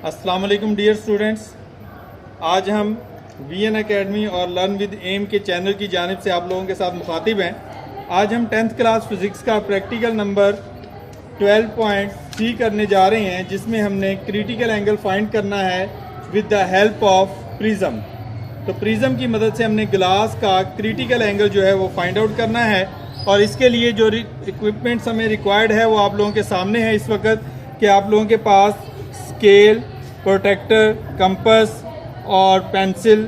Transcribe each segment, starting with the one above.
अस्सलाम वालेकुम dear students. आज हम VN अकेडमी और लर्न विद एम के चैनल की जानिब से आप लोगों के साथ मुखातिब हैं। आज हम 10th क्लास फिज़िक्स का प्रैक्टिकल नंबर 12.3 करने जा रहे हैं, जिसमें हमने क्रिटिकल एंगल फाइंड करना है with the help of prism. तो प्रिज्म की मदद से हमने ग्लास का क्रिटिकल एंगल जो है वो फाइंड आउट करना है, और इसके लिए जो इक्विपमेंट्स हमें रिक्वायर्ड है वो आप लोगों के सामने है इस वक्त कि आप लोगों के पास स्केल, प्रोटेक्टर, कंपास और pencil,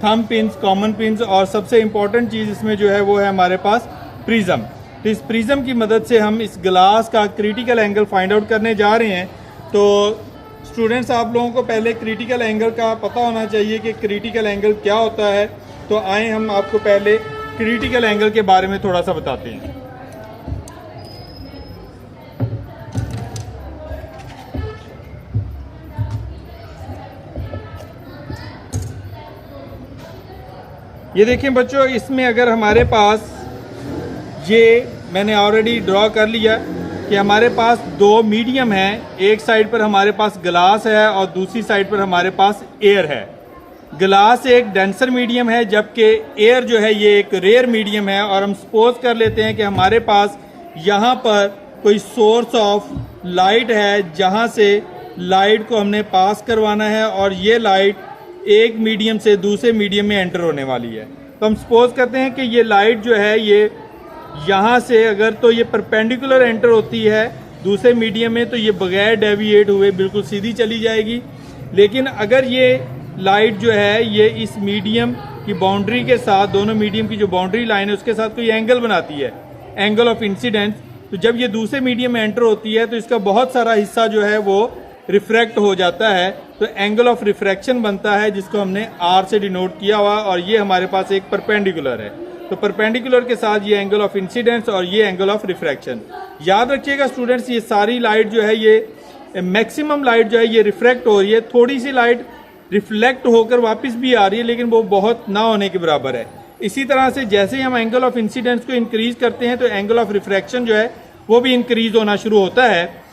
thumb pins, common pins, और सबसे इम्पॉर्टेंट चीज़ इसमें जो है वो है हमारे पास प्रिज्म। तो इस प्रिज्म की मदद से हम इस ग्लास का क्रिटिकल एंगल फाइंड आउट करने जा रहे हैं। तो स्टूडेंट्स, आप लोगों को पहले क्रिटिकल एंगल का पता होना चाहिए कि क्रिटिकल एंगल क्या होता है। तो आए हम आपको पहले क्रिटिकल एंगल के बारे में थोड़ा सा बताते हैं। ये देखें बच्चों, इसमें अगर हमारे पास ये मैंने ऑलरेडी ड्रॉ कर लिया कि हमारे पास दो मीडियम हैं। एक साइड पर हमारे पास ग्लास है और दूसरी साइड पर हमारे पास एयर है। ग्लास एक डेंसर मीडियम है, जबकि एयर जो है ये एक रेयर मीडियम है। और हम सपोज कर लेते हैं कि हमारे पास यहाँ पर कोई सोर्स ऑफ लाइट है, जहाँ से लाइट को हमने पास करवाना है, और ये लाइट एक मीडियम से दूसरे मीडियम में एंटर होने वाली है। तो हम सपोज करते हैं कि ये लाइट जो है ये यहाँ से अगर तो ये परपेंडिकुलर एंटर होती है दूसरे मीडियम में, तो ये बगैर डेविएट हुए बिल्कुल सीधी चली जाएगी। लेकिन अगर ये लाइट जो है ये इस मीडियम की बाउंड्री के साथ, दोनों मीडियम की जो बाउंड्री लाइन है उसके साथ कोई एंगल बनाती है, एंगल ऑफ इंसिडेंस, तो जब ये दूसरे मीडियम में एंटर होती है तो इसका बहुत सारा हिस्सा जो है वो रिफ्रैक्ट हो जाता है। तो एंगल ऑफ रिफ्रैक्शन बनता है, जिसको हमने R से डिनोट किया हुआ, और ये हमारे पास एक परपेंडिकुलर है। तो परपेंडिकुलर के साथ ये एंगल ऑफ इंसिडेंस और ये एंगल ऑफ रिफ्रैक्शन। याद रखिएगा स्टूडेंट्स, ये सारी लाइट जो है ये मैक्सिमम लाइट जो है ये रिफ्रैक्ट हो रही है। थोड़ी सी लाइट रिफ्लेक्ट होकर वापस भी आ रही है, लेकिन वो बहुत ना होने के बराबर है। इसी तरह से जैसे ही हम एंगल ऑफ इंसिडेंस को इंक्रीज करते हैं तो एंगल ऑफ रिफ्रैक्शन जो है वो भी इंक्रीज होना शुरू होता है।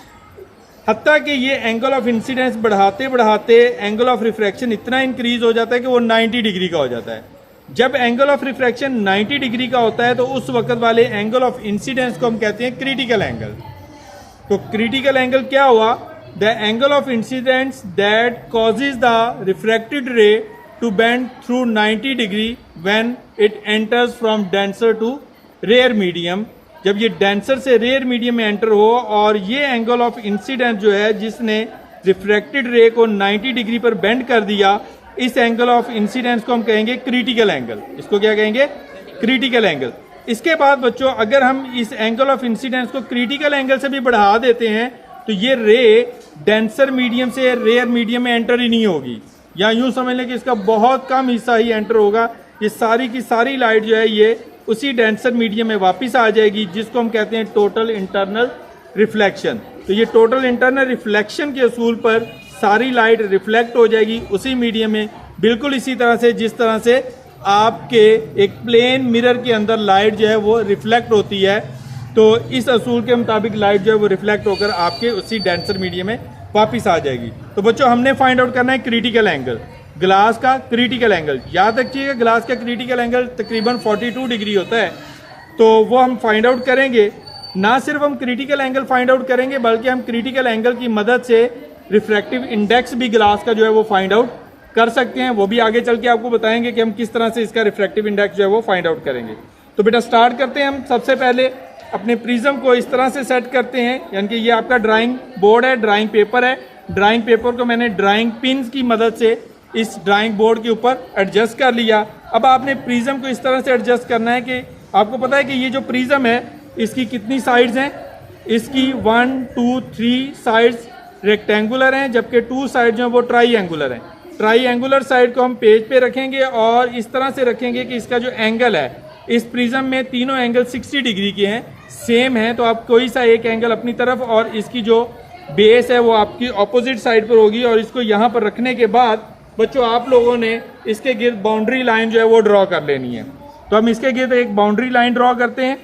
हत्ता कि ये एंगल ऑफ इंसिडेंस बढ़ाते बढ़ाते एंगल ऑफ रिफ्रैक्शन इतना इंक्रीज हो जाता है कि वो 90 डिग्री का हो जाता है। जब एंगल ऑफ रिफ्रैक्शन 90 डिग्री का होता है तो उस वक्त वाले एंगल ऑफ इंसिडेंस को हम कहते हैं क्रिटिकल एंगल। तो क्रिटिकल एंगल क्या हुआ? The angle of incidence that causes the refracted ray to bend through 90 degree when it enters from denser to rarer medium. जब ये डेंसर से रेयर मीडियम में एंटर हो, और ये एंगल ऑफ इंसिडेंस जो है जिसने रिफ्रैक्टेड रे को 90 डिग्री पर बेंड कर दिया, इस एंगल ऑफ इंसिडेंस को हम कहेंगे क्रिटिकल एंगल। इसको क्या कहेंगे? Critical angle. इसके बाद बच्चों, अगर हम इस एंगल ऑफ इंसिडेंस को क्रिटिकल एंगल से भी बढ़ा देते हैं तो ये रे डेंसर मीडियम से रेयर मीडियम में एंटर ही नहीं होगी, या यूं समझ लें कि इसका बहुत कम हिस्सा ही एंटर होगा। ये सारी की सारी लाइट जो है ये उसी डेंसर मीडियम में वापस आ जाएगी, जिसको हम कहते हैं टोटल इंटरनल रिफ्लेक्शन। तो ये टोटल इंटरनल रिफ्लेक्शन के असूल पर सारी लाइट रिफ्लेक्ट हो जाएगी उसी मीडियम में, बिल्कुल इसी तरह से जिस तरह से आपके एक प्लेन मिरर के अंदर लाइट जो है वो रिफ्लेक्ट होती है। तो इस असूल के मुताबिक लाइट जो है वो रिफ्लेक्ट होकर आपके उसी डेंसर मीडियम में वापस आ जाएगी। तो बच्चों, हमने फाइंड आउट करना है क्रिटिकल एंगल, ग्लास का क्रिटिकल एंगल। याद रखिएगा ग्लास का क्रिटिकल एंगल तकरीबन 42 डिग्री होता है। तो वो हम फाइंड आउट करेंगे। ना सिर्फ हम क्रिटिकल एंगल फाइंड आउट करेंगे, बल्कि हम क्रिटिकल एंगल की मदद से रिफ्रैक्टिव इंडेक्स भी ग्लास का जो है वो फाइंड आउट कर सकते हैं। वो भी आगे चल के आपको बताएंगे कि हम किस तरह से इसका रिफ्रैक्टिव इंडेक्स जो है वो फाइंड आउट करेंगे। तो बेटा स्टार्ट करते हैं। हम सबसे पहले अपने प्रिज्म को इस तरह से सेट करते हैं, यानी कि ये आपका ड्राइंग बोर्ड है, ड्राइंग पेपर है। ड्राइंग पेपर को मैंने ड्राइंग पिन्स की मदद से इस ड्राइंग बोर्ड के ऊपर एडजस्ट कर लिया। अब आपने प्रिज्म को इस तरह से एडजस्ट करना है कि आपको पता है कि ये जो प्रिज्म है इसकी कितनी साइड्स हैं? इसकी 1 2 3 साइड्स रेक्टेंगुलर हैं, जबकि 2 साइड जो है वो ट्राईएंगुलर हैं। ट्राईएंगुलर साइड को हम पेज पे रखेंगे और इस तरह से रखेंगे कि इसका जो एंगल है इस प्रिज्म में तीनों एंगल 60 डिग्री के हैं, सेम है। तो आप कोई सा एक एंगल अपनी तरफ, और इसकी जो बेस है वो आपकी ऑपोजिट साइड पर होगी। और इसको यहाँ पर रखने के बाद बच्चों आप लोगों ने इसके गिर्द बाउंड्री लाइन जो है वो ड्रॉ कर लेनी है। तो हम इसके गिर्द एक बाउंड्री लाइन ड्रॉ करते हैं।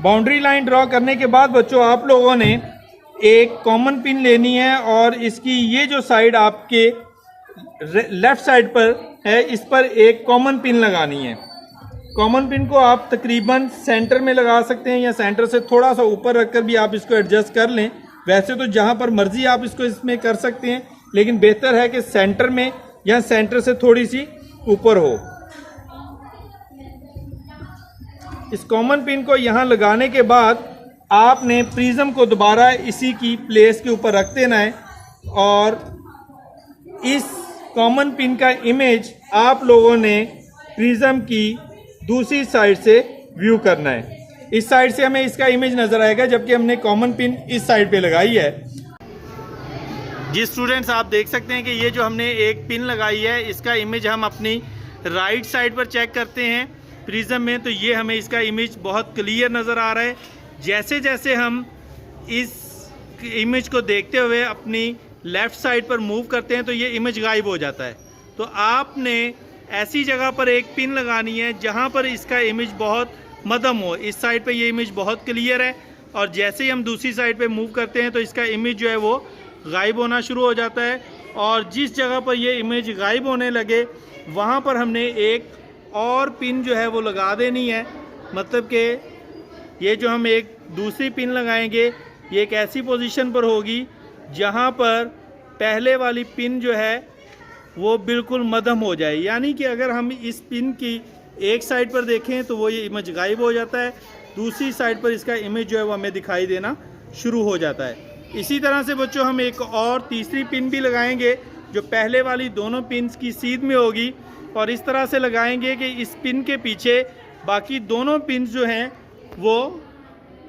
बाउंड्री लाइन ड्रॉ करने के बाद बच्चों आप लोगों ने एक कॉमन पिन लेनी है और इसकी ये जो साइड आपके लेफ्ट साइड पर है इस पर एक कॉमन पिन लगानी है। कॉमन पिन को आप तकरीबन सेंटर में लगा सकते हैं या सेंटर से थोड़ा सा ऊपर रखकर भी आप इसको एडजस्ट कर लें। वैसे तो जहां पर मर्जी आप इसको इसमें कर सकते हैं, लेकिन बेहतर है कि सेंटर में या सेंटर से थोड़ी सी ऊपर हो। इस कॉमन पिन को यहां लगाने के बाद आपने प्रिज्म को दोबारा इसी की प्लेस के ऊपर रख देना है और इस कॉमन पिन का इमेज आप लोगों ने प्रिज्म की दूसरी साइड से व्यू करना है। इस साइड से हमें इसका इमेज नजर आएगा जबकि हमने कॉमन पिन इस साइड पे लगाई है। जी स्टूडेंट्स, आप देख सकते हैं कि ये जो हमने एक पिन लगाई है इसका इमेज हम अपनी राइट साइड पर चेक करते हैं प्रिज्म में, तो ये हमें इसका इमेज बहुत क्लियर नज़र आ रहा है। जैसे जैसे हम इस इमेज को देखते हुए अपनी लेफ़्ट साइड पर मूव करते हैं तो ये इमेज गायब हो जाता है। तो आपने ऐसी जगह पर एक पिन लगानी है जहाँ पर इसका इमेज बहुत मध्यम हो। इस साइड पे ये इमेज बहुत क्लियर है और जैसे ही हम दूसरी साइड पे मूव करते हैं तो इसका इमेज जो है वो गायब होना शुरू हो जाता है। और जिस जगह पर ये इमेज गायब होने लगे वहाँ पर हमने एक और पिन जो है वो लगा देनी है। मतलब कि ये जो हम एक दूसरी पिन लगाएंगे ये एक ऐसी पोजीशन पर होगी जहाँ पर पहले वाली पिन जो है वो बिल्कुल मध्यम हो जाए। यानी कि अगर हम इस पिन की एक साइड पर देखें तो वो ये इमेज गायब हो जाता है, दूसरी साइड पर इसका इमेज जो है वो हमें दिखाई देना शुरू हो जाता है। इसी तरह से बच्चों हम एक और तीसरी पिन भी लगाएंगे जो पहले वाली दोनों पिन्स की सीध में होगी और इस तरह से लगाएंगे कि इस पिन के पीछे बाकी दोनों पिन जो हैं वो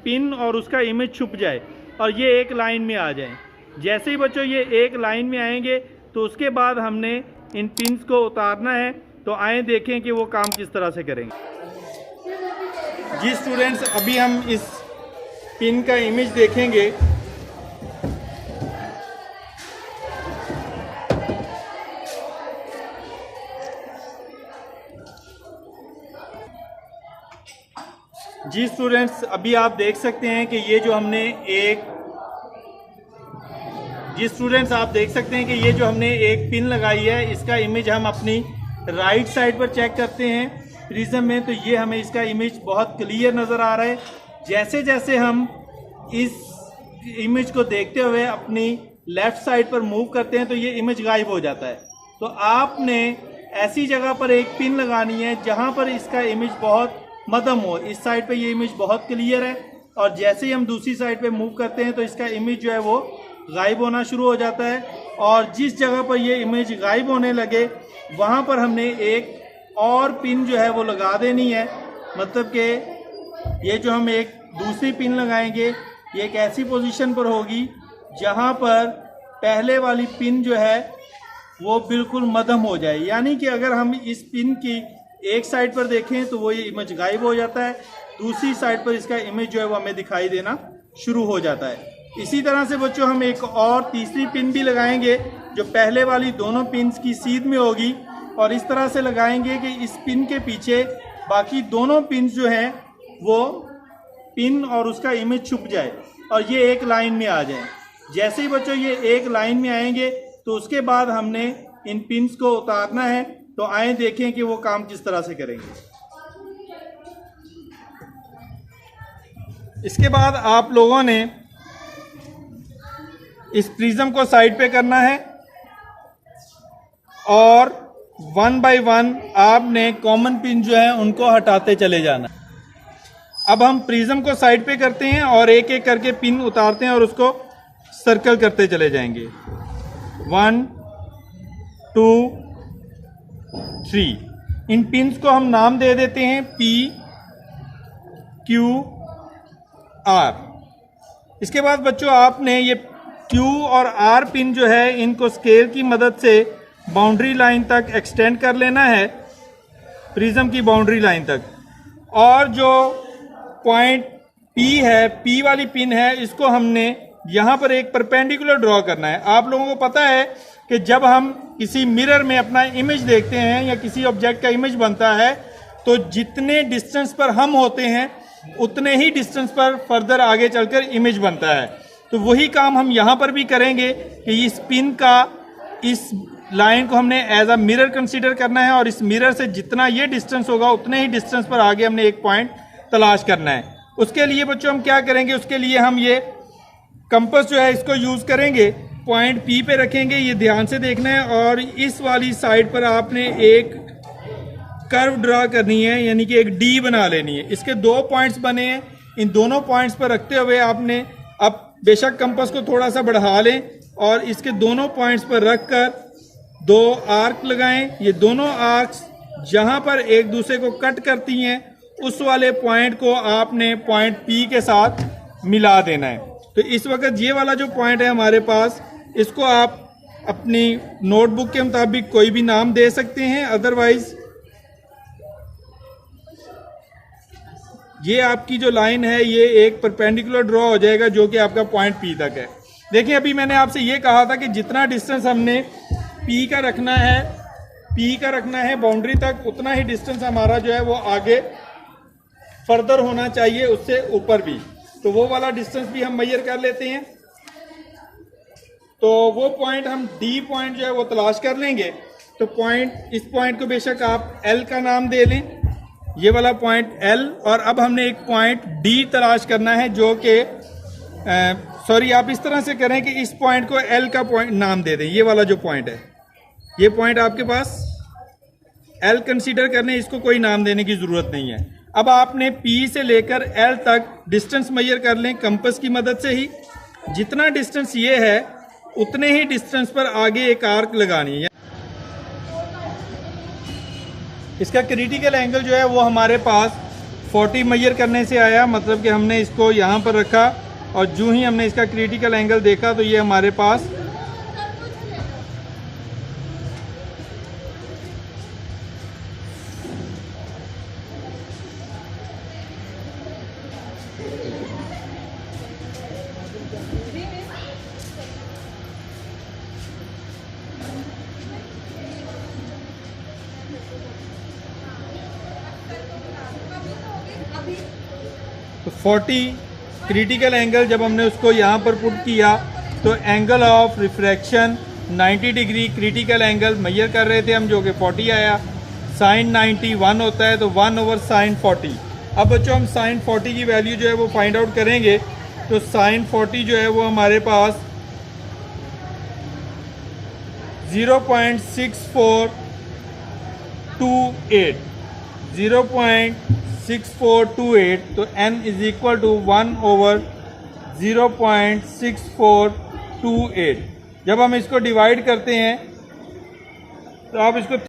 पिन और उसका इमेज छुप जाए और ये एक लाइन में आ जाए। जैसे ही बच्चों ये एक लाइन में आएंगे तो उसके बाद हमने इन पिन्स को उतारना है। तो आए देखें कि वो काम किस तरह से करेंगे। जी स्टूडेंट्स, अभी हम इस पिन का इमेज देखेंगे। जी स्टूडेंट्स, अभी आप देख सकते हैं कि ये जो हमने एक पिन लगाई है इसका इमेज हम अपनी राइट साइड पर चेक करते हैं प्रिज्म में, तो ये हमें इसका इमेज बहुत क्लियर नज़र आ रहा है। जैसे जैसे हम इस इमेज को देखते हुए अपनी लेफ़्ट साइड पर मूव करते हैं तो ये इमेज गायब हो जाता है। तो आपने ऐसी जगह पर एक पिन लगानी है जहाँ पर इसका इमेज बहुत मध्यम हो। इस साइड पे ये इमेज बहुत क्लियर है और जैसे ही हम दूसरी साइड पे मूव करते हैं तो इसका इमेज जो है वो गायब होना शुरू हो जाता है। और जिस जगह पर ये इमेज गायब होने लगे वहाँ पर हमने एक और पिन जो है वो लगा देनी है। मतलब कि ये जो हम एक दूसरी पिन लगाएंगे ये एक ऐसी पोजीशन पर होगी जहाँ पर पहले वाली पिन जो है वो बिल्कुल मध्यम हो जाए। यानी कि अगर हम इस पिन की एक साइड पर देखें तो वो ये इमेज गायब हो जाता है, दूसरी साइड पर इसका इमेज जो है वो हमें दिखाई देना शुरू हो जाता है। इसी तरह से बच्चों हम एक और तीसरी पिन भी लगाएंगे जो पहले वाली दोनों पिन्स की सीध में होगी और इस तरह से लगाएंगे कि इस पिन के पीछे बाकी दोनों पिन्स जो हैं वो पिन और उसका इमेज छुप जाए और ये एक लाइन में आ जाए। जैसे ही बच्चों ये एक लाइन में आएंगे तो उसके बाद हमने इन पिन्स को उतारना है। तो आए देखें कि वो काम किस तरह से करेंगे। इसके बाद आप लोगों ने इस प्रिज्म को साइड पे करना है और 1 बाय 1 आपने कॉमन पिन जो है उनको हटाते चले जाना। अब हम प्रिज्म को साइड पे करते हैं और एक एक करके पिन उतारते हैं और उसको सर्कल करते चले जाएंगे। 1 2 3। इन पिन्स को हम नाम दे देते हैं P Q R। इसके बाद बच्चों आपने ये Q और R पिन जो है इनको स्केल की मदद से बाउंड्री लाइन तक एक्सटेंड कर लेना है, प्रिज्म की बाउंड्री लाइन तक। और जो पॉइंट P है, P वाली पिन है, इसको हमने यहाँ पर एक परपेंडिकुलर ड्रॉ करना है। आप लोगों को पता है कि जब हम किसी मिरर में अपना इमेज देखते हैं या किसी ऑब्जेक्ट का इमेज बनता है तो जितने डिस्टेंस पर हम होते हैं उतने ही डिस्टेंस पर फर्दर आगे चलकर इमेज बनता है। तो वही काम हम यहाँ पर भी करेंगे कि इस पिन का इस लाइन को हमने एज अ मिरर कंसीडर करना है और इस मिरर से जितना ये डिस्टेंस होगा उतने ही डिस्टेंस पर आगे हमने एक पॉइंट तलाश करना है। उसके लिए बच्चों हम क्या करेंगे, उसके लिए हम ये कंपास जो है इसको यूज़ करेंगे, पॉइंट पी पे रखेंगे, ये ध्यान से देखना है और इस वाली साइड पर आपने एक कर्व ड्रा करनी है, यानी कि एक डी बना लेनी है। इसके 2 पॉइंट्स बने हैं, इन दोनों पॉइंट्स पर रखते हुए आपने अब बेशक कंपास को थोड़ा सा बढ़ा लें और इसके दोनों पॉइंट्स पर रखकर 2 आर्क लगाएं। ये दोनों आर्क्स जहां पर एक दूसरे को कट करती हैं उस वाले पॉइंट को आपने पॉइंट पी के साथ मिला देना है। तो इस वक्त ये वाला जो पॉइंट है हमारे पास, इसको आप अपनी नोटबुक के मुताबिक कोई भी नाम दे सकते हैं, अदरवाइज ये आपकी जो लाइन है ये एक परपेंडिकुलर ड्रॉ हो जाएगा जो कि आपका पॉइंट पी तक है। देखिए अभी मैंने आपसे ये कहा था कि जितना डिस्टेंस हमने पी का रखना है बाउंड्री तक, उतना ही डिस्टेंस हमारा जो है वो आगे फर्दर होना चाहिए उससे ऊपर भी। तो वो वाला डिस्टेंस भी हम मेजर कर लेते हैं। तो वो पॉइंट हम डी पॉइंट जो है वो तलाश कर लेंगे। तो इस पॉइंट को बेशक आप एल का नाम दे लें, ये वाला पॉइंट एल। और अब हमने एक पॉइंट डी तलाश करना है जो कि आप इस तरह से करें कि इस पॉइंट को एल का पॉइंट नाम दे दें। ये वाला जो पॉइंट है, ये पॉइंट आपके पास एल कंसीडर करने, इसको कोई नाम देने की ज़रूरत नहीं है। अब आपने P से लेकर L तक डिस्टेंस मेजर कर लें कंपास की मदद से ही। जितना डिस्टेंस ये है उतने ही डिस्टेंस पर आगे एक आर्क लगानी है। इसका क्रिटिकल एंगल जो है वो हमारे पास 40 मेजर करने से आया, मतलब कि हमने इसको यहाँ पर रखा और जो ही हमने इसका क्रिटिकल एंगल देखा तो ये हमारे पास 40 क्रिटिकल एंगल जब हमने उसको यहाँ पर पुट किया तो angle of refraction 90 degree critical angle measure कर रहे थे हम, जो कि 40 आया। साइन 90 1 होता है तो 1/sin 40। अब बच्चों हम साइन 40 की वैल्यू जो है वो फाइंड आउट करेंगे। तो साइन 40 जो है वो हमारे पास 0.6428 तो n इज इक्वल टू 1/0.6428। जब हम इसको डिवाइड करते हैं तो आप इसको